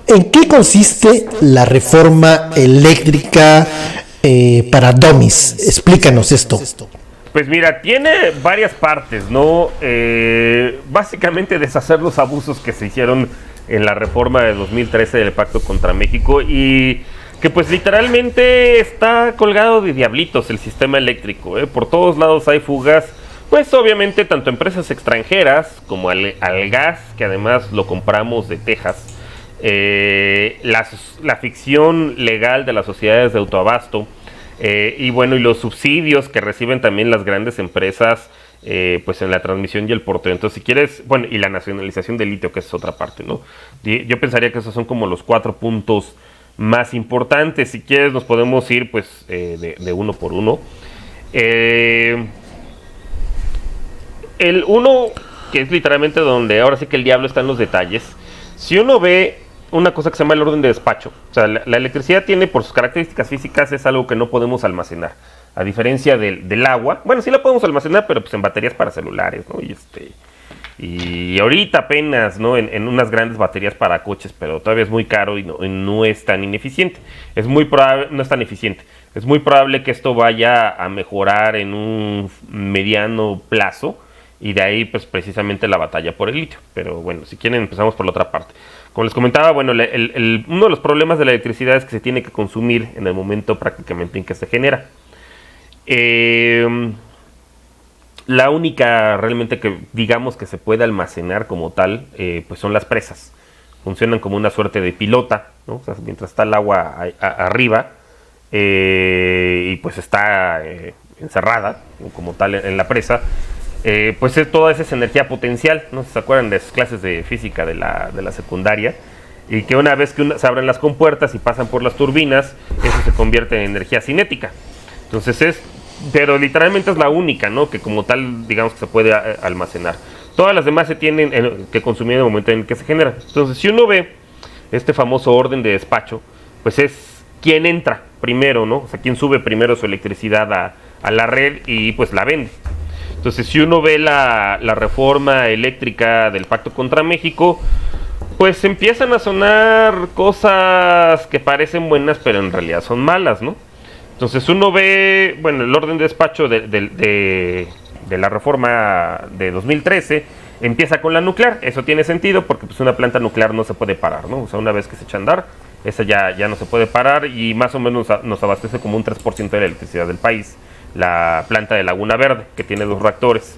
¿En qué consiste la reforma eléctrica para dummies? Explícanos esto. Pues mira, tiene varias partes, ¿no? Básicamente deshacer los abusos que se hicieron en la reforma de 2013 del Pacto contra México y que pues literalmente está colgado de diablitos el sistema eléctrico, ¿eh? Por todos lados hay fugas, pues obviamente tanto empresas extranjeras como al gas, que además lo compramos de Texas, la ficción legal de las sociedades de autoabasto, y bueno, y los subsidios que reciben también las grandes empresas, pues en la transmisión y el porteo. Entonces, si quieres, bueno, y la nacionalización del litio, que es otra parte, ¿no? Yo pensaría que esos son como los 4 puntos más importantes. Si quieres, nos podemos ir, pues, de uno por uno. El uno, que es literalmente donde ahora sí que el diablo está en los detalles. Si uno ve una cosa que se llama el orden de despacho, o sea, la electricidad tiene, por sus características físicas, es algo que no podemos almacenar. A diferencia del agua, bueno, sí la podemos almacenar, pero pues en baterías para celulares, ¿no? Y ahorita apenas, ¿no? En unas grandes baterías para coches, pero todavía es muy caro y no es tan ineficiente. No es tan eficiente. Es muy probable que esto vaya a mejorar en un mediano plazo, y de ahí, pues, precisamente la batalla por el litio. Pero bueno, si quieren, empezamos por la otra parte. Como les comentaba, bueno, uno de los problemas de la electricidad es que se tiene que consumir en el momento prácticamente en que se genera. La única realmente que digamos que se puede almacenar como tal, pues son las presas. Funcionan como una suerte de pilota, ¿no? O sea, mientras está el agua arriba, y pues está encerrada, ¿no? Como tal en la presa, pues toda esa es energía potencial. No sé si se acuerdan de esas clases de física de la secundaria, y que una vez que se abren las compuertas y pasan por las turbinas, eso se convierte en energía cinética. Entonces pero literalmente es la única, ¿no? Que como tal, digamos que se puede almacenar. Todas las demás se tienen que consumir en el momento en el que se generan. Entonces, si uno ve este famoso orden de despacho, pues es quién entra primero, ¿no? O sea, quién sube primero su electricidad a la red y pues la vende. Entonces, si uno ve la reforma eléctrica del Pacto contra México, pues empiezan a sonar cosas que parecen buenas, pero en realidad son malas, ¿no? Entonces uno ve, bueno, el orden de despacho de la reforma de 2013 empieza con la nuclear. Eso tiene sentido porque pues una planta nuclear no se puede parar, ¿no? O sea, una vez que se echa a andar, esa ya no se puede parar, y más o menos nos abastece como un 3% de la electricidad del país. La planta de Laguna Verde, que tiene 2 reactores.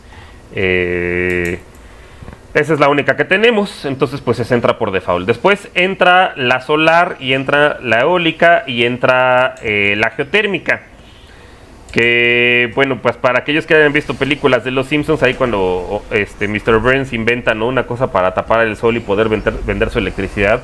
Esa es la única que tenemos, entonces pues se entra por default. Después entra la solar, y entra la eólica, y entra la geotérmica. Que bueno, pues para aquellos que hayan visto películas de Los Simpsons, ahí cuando Mr. Burns inventa, ¿no?, una cosa para tapar el sol y poder vender su electricidad,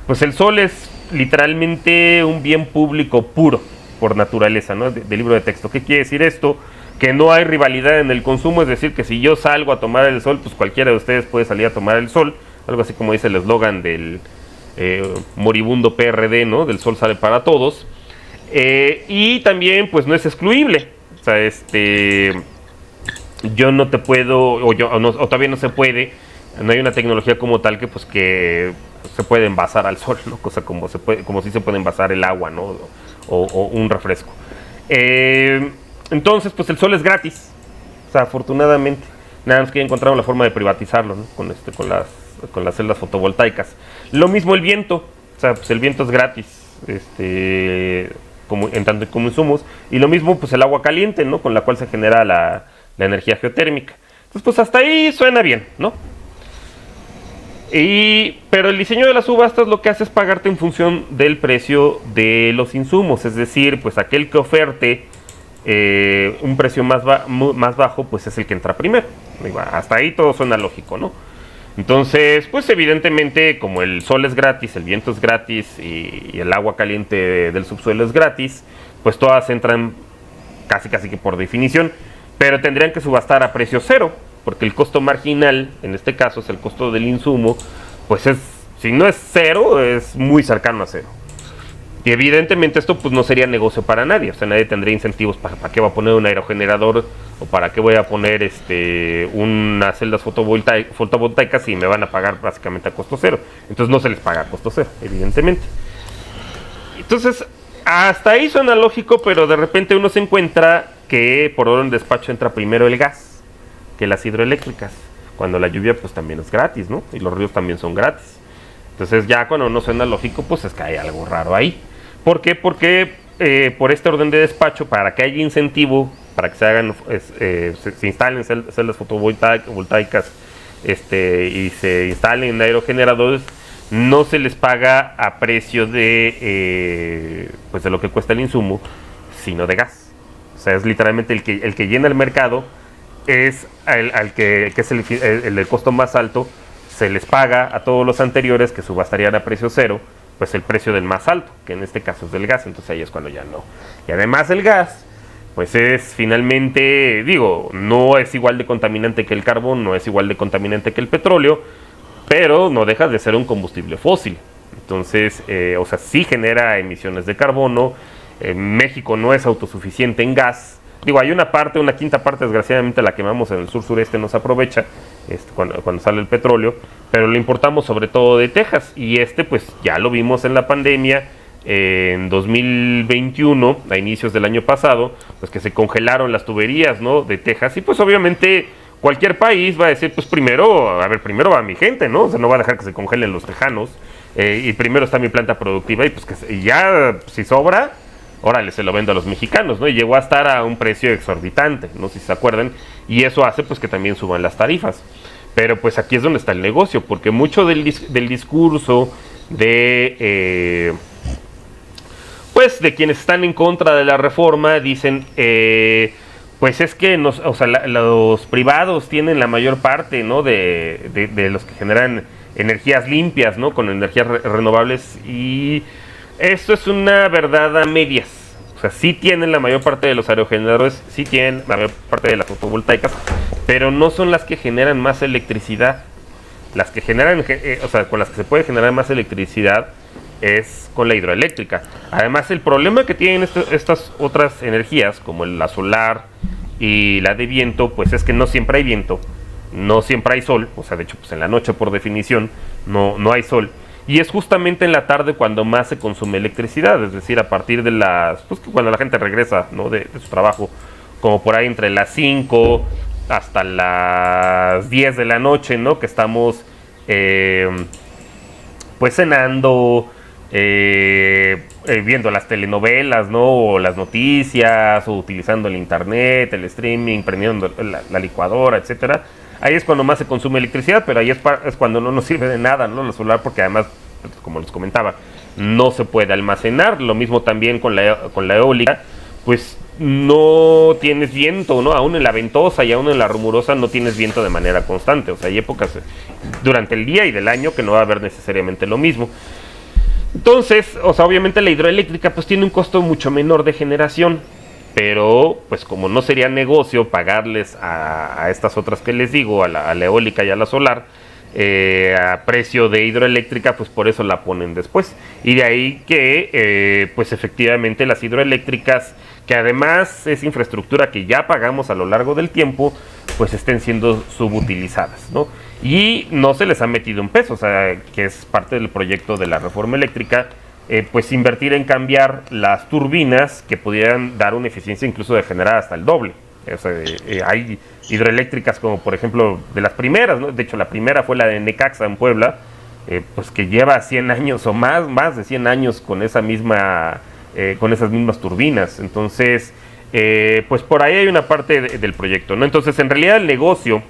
pues el sol es literalmente un bien público puro por naturaleza, ¿no? De libro de texto. ¿Qué quiere decir esto? Que no hay rivalidad en el consumo, es decir, que si yo salgo a tomar el sol, pues cualquiera de ustedes puede salir a tomar el sol, algo así como dice el eslogan del moribundo PRD, ¿no? Del sol sale para todos. Y también, pues no es excluible, o sea, yo no te puedo, o todavía no se puede, no hay una tecnología como tal que pues que se puede envasar al sol, ¿no? Cosa como si se puede envasar el agua, ¿no? O un refresco. Entonces, pues el sol es gratis. O sea, afortunadamente. Nada más que encontraron la forma de privatizarlo, ¿no? Con las celdas fotovoltaicas. Lo mismo el viento. O sea, pues el viento es gratis. En tanto como insumos. Y lo mismo, pues el agua caliente, ¿no? Con la cual se genera la energía geotérmica. Entonces, pues hasta ahí suena bien, ¿no? Pero el diseño de las subastas lo que hace es pagarte en función del precio de los insumos. Es decir, pues aquel que oferte un precio más bajo, pues es el que entra primero. Hasta ahí todo suena lógico, ¿no? Entonces, pues evidentemente, como el sol es gratis, el viento es gratis y el agua caliente del subsuelo es gratis, pues todas entran casi que por definición, pero tendrían que subastar a precio cero, porque el costo marginal, en este caso es el costo del insumo, pues si no es cero, es muy cercano a cero. Y evidentemente esto pues no sería negocio para nadie, o sea, nadie tendría incentivos para qué va a poner un aerogenerador o para qué voy a poner unas celdas fotovoltaicas si me van a pagar básicamente a costo cero. Entonces no se les paga a costo cero, evidentemente. Entonces, hasta ahí suena lógico, pero de repente uno se encuentra que por orden de despacho entra primero el gas que las hidroeléctricas, cuando la lluvia pues también es gratis, ¿no? Y los ríos también son gratis. Entonces ya cuando no suena lógico, pues es que hay algo raro ahí. ¿Por qué? Porque por este orden de despacho, para que haya incentivo, para que se hagan, se instalen celdas fotovoltaicas y se instalen aerogeneradores, no se les paga a precio de lo que cuesta el insumo, sino de gas. O sea, es literalmente el que llena el mercado, es al que es el costo más alto, se les paga a todos los anteriores que subastarían a precio cero, pues el precio del más alto, que en este caso es del gas. Entonces ahí es cuando ya no. Y además el gas, pues es finalmente, no es igual de contaminante que el carbón, no es igual de contaminante que el petróleo, pero no deja de ser un combustible fósil. Entonces, sí genera emisiones de carbono. México no es autosuficiente en gas. Hay una quinta parte, desgraciadamente la quemamos en el sur-sureste, no se aprovecha cuando sale el petróleo, pero lo importamos sobre todo de Texas. Y pues ya lo vimos en la pandemia, en 2021, a inicios del año pasado, pues que se congelaron las tuberías, ¿no?, de Texas. Y pues obviamente cualquier país va a decir, pues primero va mi gente, ¿no? O sea, no va a dejar que se congelen los tejanos, y primero está mi planta productiva, y pues y ya, si sobra, órale, se lo vendo a los mexicanos, ¿no? Y llegó a estar a un precio exorbitante, no sé si se acuerdan, y eso hace pues que también suban las tarifas. Pero pues aquí es donde está el negocio, porque mucho del discurso de quienes están en contra de la reforma dicen, pues es que los privados tienen la mayor parte, ¿no?, de los que generan energías limpias, ¿no?, con energías renovables, y esto es una verdad a medias. O sea, sí tienen la mayor parte de los aerogeneradores, sí tienen la mayor parte de las fotovoltaicas, pero no son las que generan más electricidad. Las que generan, con las que se puede generar más electricidad es con la hidroeléctrica. Además, el problema que tienen estas otras energías, como la solar y la de viento, pues es que no siempre hay viento, no siempre hay sol. O sea, de hecho, pues en la noche, por definición, no hay sol. Y es justamente en la tarde cuando más se consume electricidad, es decir, a partir de cuando la gente regresa, ¿no?, de su trabajo, como por ahí entre las 5 hasta las 10 de la noche, ¿no?, que estamos pues cenando, viendo las telenovelas, ¿no?, o las noticias, o utilizando el internet, el streaming, prendiendo la licuadora, etcétera. Ahí es cuando más se consume electricidad, pero ahí es cuando no nos sirve de nada, ¿no?, la solar, porque además, como les comentaba, no se puede almacenar. Lo mismo también con la eólica, pues no tienes viento, ¿no? Aún en la ventosa y aún en la rumorosa no tienes viento de manera constante. O sea, hay épocas durante el día y del año que no va a haber necesariamente lo mismo. Entonces, obviamente la hidroeléctrica pues tiene un costo mucho menor de generación, pero pues como no sería negocio pagarles a estas otras que les digo, a la eólica y a la solar, a precio de hidroeléctrica, pues por eso la ponen después. Y de ahí que pues efectivamente las hidroeléctricas, que además es infraestructura que ya pagamos a lo largo del tiempo, pues estén siendo subutilizadas, ¿no? Y no se les ha metido un peso, o sea, que es parte del proyecto de la reforma eléctrica, pues invertir en cambiar las turbinas que pudieran dar una eficiencia incluso de generar hasta el doble. O sea, hay hidroeléctricas como por ejemplo de las primeras, ¿no? De hecho la primera fue la de Necaxa en Puebla, pues que lleva 100 años o más de 100 años con esas mismas turbinas. Entonces, pues por ahí hay una parte del proyecto, ¿no? Entonces, en realidad el negocio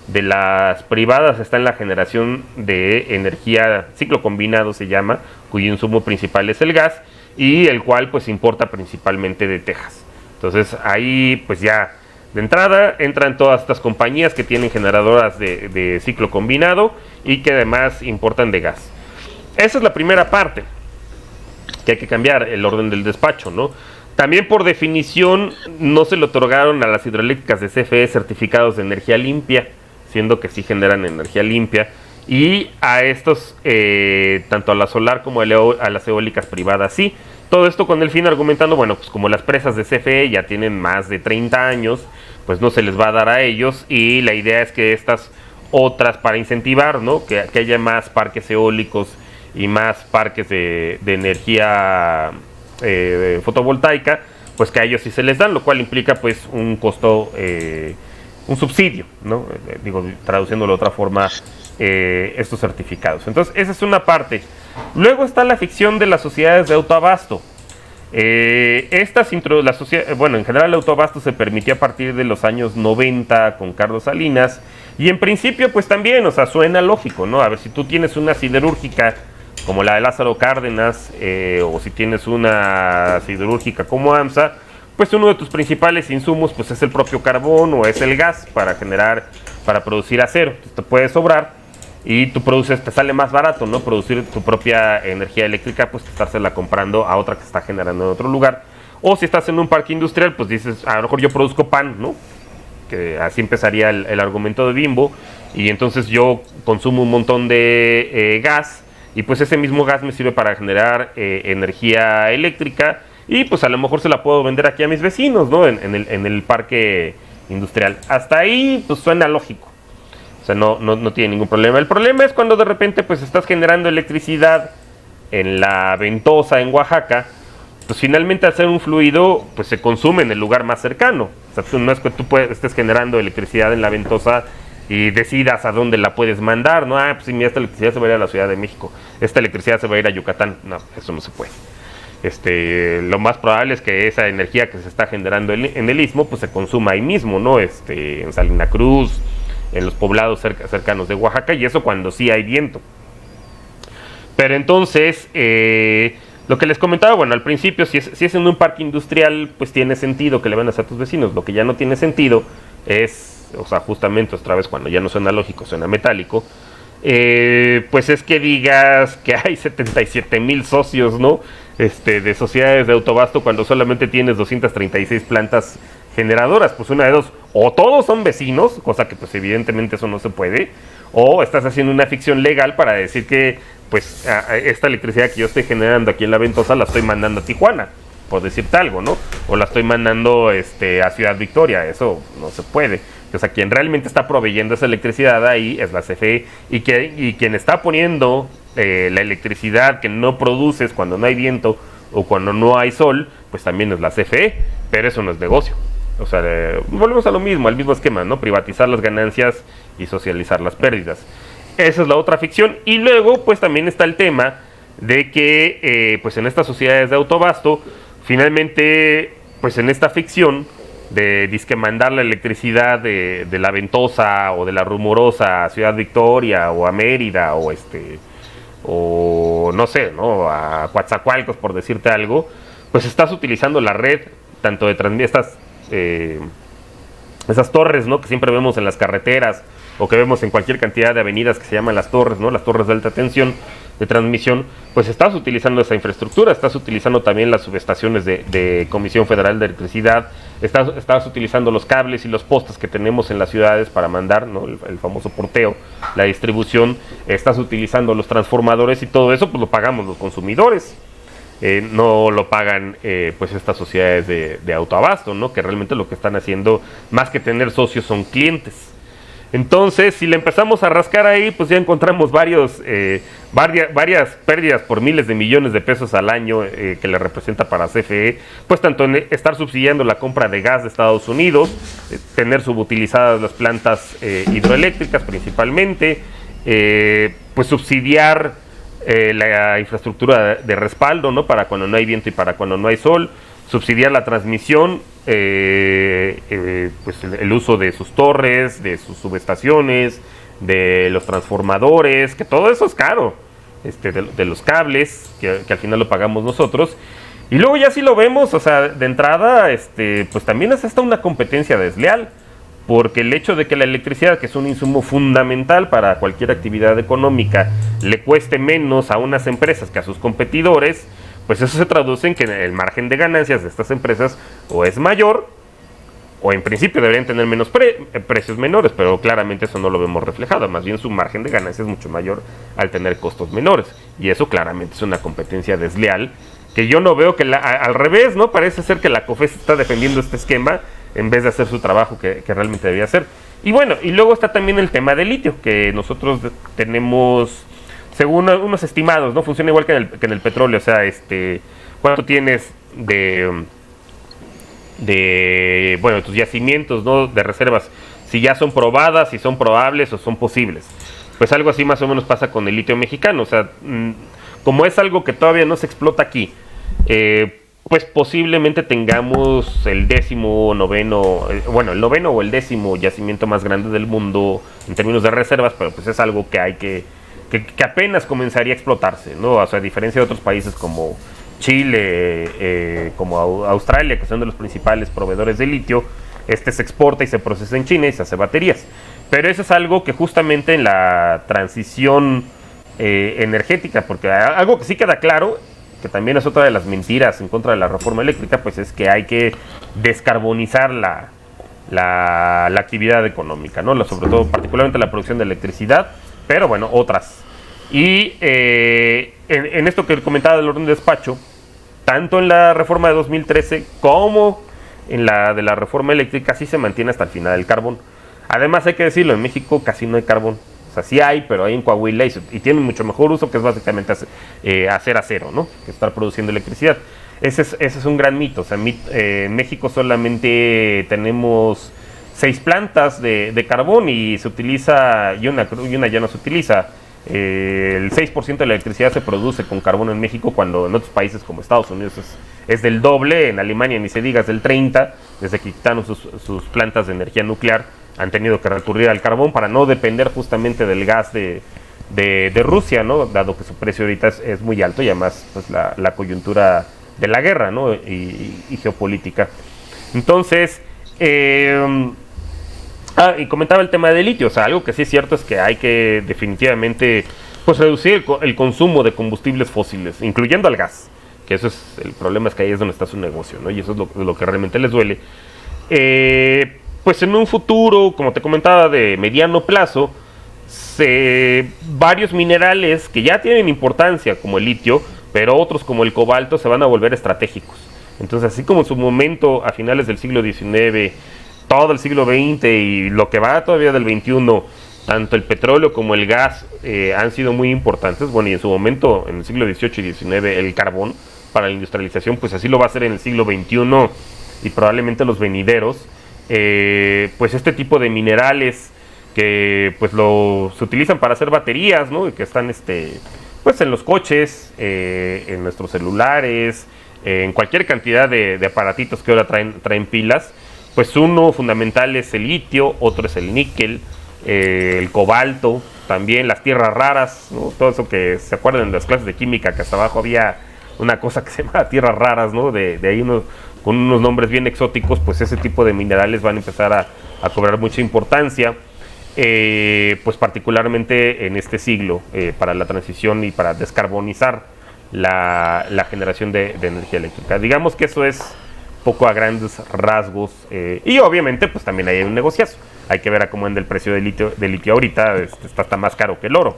de las privadas está en la generación de energía, ciclo combinado se llama, cuyo insumo principal es el gas, y el cual pues importa principalmente de Texas. Entonces ahí pues ya de entrada entran todas estas compañías que tienen generadoras de ciclo combinado y que además importan de gas. Esa es la primera parte, que hay que cambiar el orden del despacho, ¿no? También por definición no se le otorgaron a las hidroeléctricas de CFE certificados de energía limpia, siendo que sí generan energía limpia, y a estos, tanto a la solar como a las eólicas privadas sí. Todo esto con el fin argumentando, bueno, pues como las presas de CFE ya tienen más de 30 años, pues no se les va a dar a ellos, y la idea es que estas otras, para incentivar, ¿no?, que haya más parques eólicos y más parques de energía fotovoltaica, pues que a ellos sí se les dan, lo cual implica pues un costo, un subsidio, ¿no? Digo, traduciéndolo de otra forma, estos certificados. Entonces, esa es una parte. Luego está la ficción de las sociedades de autoabasto. Bueno, en general el autoabasto se permitió a partir de los años 90 con Carlos Salinas, y en principio pues también, o sea, suena lógico, ¿no? A ver, si tú tienes una siderúrgica como la de Lázaro Cárdenas, o si tienes una siderúrgica como AMSA, pues uno de tus principales insumos pues es el propio carbón o es el gas para producir acero. Entonces, te puede sobrar y tú produces, te sale más barato, ¿no?, producir tu propia energía eléctrica, pues que estársela comprando a otra que está generando en otro lugar. O si estás en un parque industrial, pues dices, a lo mejor yo produzco pan, ¿no?, que así empezaría el argumento de Bimbo, y entonces yo consumo un montón de gas, y pues ese mismo gas me sirve para generar energía eléctrica, y pues a lo mejor se la puedo vender aquí a mis vecinos, ¿no?, en el parque industrial. Hasta ahí pues suena lógico. O sea, no tiene ningún problema. El problema es cuando de repente pues estás generando electricidad en la Ventosa, en Oaxaca, pues finalmente al ser un fluido, pues se consume en el lugar más cercano. O sea, no es que tú estés generando electricidad en la Ventosa y decidas a dónde la puedes mandar, ¿no? Pues sí, mira, esta electricidad se va a ir a la Ciudad de México, esta electricidad se va a ir a Yucatán. No, eso no se puede. Lo más probable es que esa energía que se está generando en el Istmo, pues se consuma ahí mismo, ¿no? En Salina Cruz, en los poblados cercanos de Oaxaca, y eso cuando sí hay viento. Pero entonces, lo que les comentaba, bueno, al principio, si es en un parque industrial, pues tiene sentido que le vendas a tus vecinos. Lo que ya no tiene sentido es, o sea, justamente otra vez cuando ya no suena lógico, suena metálico, pues es que digas que hay 77,000 socios, ¿no?, de sociedades de autobasto, cuando solamente tienes 236 plantas generadoras. Pues una de dos: o todos son vecinos, cosa que pues evidentemente eso no se puede, o estás haciendo una ficción legal para decir que pues esta electricidad que yo estoy generando aquí en la Ventosa la estoy mandando a Tijuana, por decirte algo, ¿no? O la estoy mandando a Ciudad Victoria. Eso no se puede. O sea, quien realmente está proveyendo esa electricidad ahí es la CFE, y quien está poniendo la electricidad que no produces cuando no hay viento o cuando no hay sol, pues también es la CFE, pero eso no es negocio. O sea, volvemos a lo mismo, al mismo esquema, ¿no? Privatizar las ganancias y socializar las pérdidas. Esa es la otra ficción. Y luego, pues también está el tema de que, pues en estas sociedades de autobasto, finalmente, pues en esta ficción de disque mandar la electricidad de la Ventosa o de la Rumorosa a Ciudad Victoria o a Mérida o no sé, ¿no?, a Coatzacoalcos, por decirte algo, pues estás utilizando la red tanto de esas torres, ¿no?, que siempre vemos en las carreteras o que vemos en cualquier cantidad de avenidas que se llaman las torres, ¿no?, las torres de alta tensión de transmisión. Pues estás utilizando esa infraestructura, estás utilizando también las subestaciones de Comisión Federal de Electricidad, estás utilizando los cables y los postes que tenemos en las ciudades para mandar, ¿no?, el famoso porteo, la distribución, estás utilizando los transformadores, y todo eso pues lo pagamos los consumidores. No lo pagan pues estas sociedades de autoabasto, ¿no?, que realmente lo que están haciendo, más que tener socios, son clientes. Entonces, si le empezamos a rascar ahí, pues ya encontramos varias pérdidas por miles de millones de pesos al año que le representa para CFE, pues tanto en estar subsidiando la compra de gas de Estados Unidos, tener subutilizadas las plantas hidroeléctricas principalmente, pues subsidiar la infraestructura de respaldo, ¿no?, para cuando no hay viento y para cuando no hay sol, subsidiar la transmisión, pues el uso de sus torres, de sus subestaciones, de los transformadores, que todo eso es caro, de los cables, que al final lo pagamos nosotros. Y luego ya si lo vemos, o sea, de entrada, pues también es hasta una competencia desleal, porque el hecho de que la electricidad, que es un insumo fundamental para cualquier actividad económica, le cueste menos a unas empresas que a sus competidores, pues eso se traduce en que el margen de ganancias de estas empresas o es mayor, o en principio deberían tener menos precios menores, pero claramente eso no lo vemos reflejado. Más bien su margen de ganancias es mucho mayor al tener costos menores, y eso claramente es una competencia desleal que yo no veo que al revés, ¿no? Parece ser que la COFES está defendiendo este esquema en vez de hacer su trabajo que realmente debía hacer. Y bueno, y luego está también el tema del litio, que nosotros tenemos, según unos estimados, ¿no? Funciona igual que en el petróleo, o sea, ¿cuánto tienes bueno, tus yacimientos, ¿no? De reservas, si ya son probadas, si son probables o son posibles? Pues algo así más o menos pasa con el litio mexicano, o sea, como es algo que todavía no se explota aquí, pues posiblemente tengamos el 19º, bueno, el 9º o el 10º yacimiento más grande del mundo en términos de reservas, pero pues es algo que hay que apenas comenzaría a explotarse, ¿no? O sea, a diferencia de otros países como Chile, como Australia, que son de los principales proveedores de litio, se exporta y se procesa en China y se hace baterías. Pero eso es algo que justamente en la transición energética, porque algo que sí queda claro, que también es otra de las mentiras en contra de la reforma eléctrica, pues es que hay que descarbonizar la actividad económica, ¿no? Sobre todo, particularmente la producción de electricidad, pero bueno, otras. Y en esto que comentaba del orden de despacho, tanto en la reforma de 2013 como en la de la reforma eléctrica sí se mantiene hasta el final el carbón. Además, hay que decirlo, en México casi no hay carbón. O sea, sí hay, pero hay en Coahuila y tiene mucho mejor uso, que es básicamente hacer acero, ¿no? Que estar produciendo electricidad. Ese es un gran mito. O sea, en México solamente tenemos 6 plantas de carbón y se utiliza, y una ya no se utiliza. El 6% de la electricidad se produce con carbón en México, cuando en otros países como Estados Unidos es del doble. En Alemania ni se diga, es del 30%. Desde que quitaron sus plantas de energía nuclear, han tenido que recurrir al carbón para no depender justamente del gas de Rusia, ¿no? Dado que su precio ahorita es muy alto, y además pues la coyuntura de la guerra, ¿no? y geopolítica. Entonces, y comentaba el tema del litio. O sea, algo que sí es cierto es que hay que definitivamente pues reducir el consumo de combustibles fósiles, incluyendo al gas, que eso es el problema, es que ahí es donde está su negocio, ¿no? Y eso es lo que realmente les duele. Pues en un futuro, como te comentaba, de mediano plazo, varios minerales que ya tienen importancia, como el litio, pero otros como el cobalto, se van a volver estratégicos. Entonces, así como en su momento, a finales del siglo XIX, todo el siglo XX y lo que va todavía del XXI, tanto el petróleo como el gas han sido muy importantes. Bueno, y en su momento, en el siglo XVIII y XIX, el carbón para la industrialización, pues así lo va a hacer en el siglo XXI y probablemente los venideros. Pues este tipo de minerales que pues se utilizan para hacer baterías, ¿no? Y que están pues en los coches, en nuestros celulares, en cualquier cantidad de aparatitos que ahora traen pilas. Pues uno fundamental es el litio, otro es el níquel, el cobalto, también las tierras raras, ¿no? Todo eso que se acuerdan de las clases de química, que hasta abajo había una cosa que se llama tierras raras, ¿no? De ahí con unos nombres bien exóticos. Pues ese tipo de minerales van a empezar a cobrar mucha importancia, pues particularmente en este siglo, para la transición y para descarbonizar la generación de energía eléctrica. Digamos que eso es poco a grandes rasgos, y obviamente pues también hay un negociazo. Hay que ver a cómo anda el precio del litio ahorita. Está hasta más caro que el oro,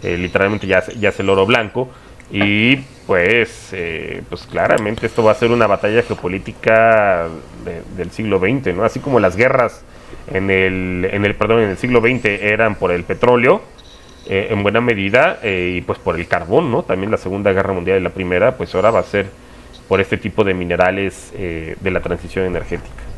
literalmente ya es el oro blanco. Y pues claramente esto va a ser una batalla geopolítica del siglo XX, ¿no? Así como las guerras en el siglo XX eran por el petróleo, en buena medida, y pues por el carbón, ¿no? También la Segunda Guerra Mundial y la Primera, pues ahora va a ser por este tipo de minerales de la transición energética.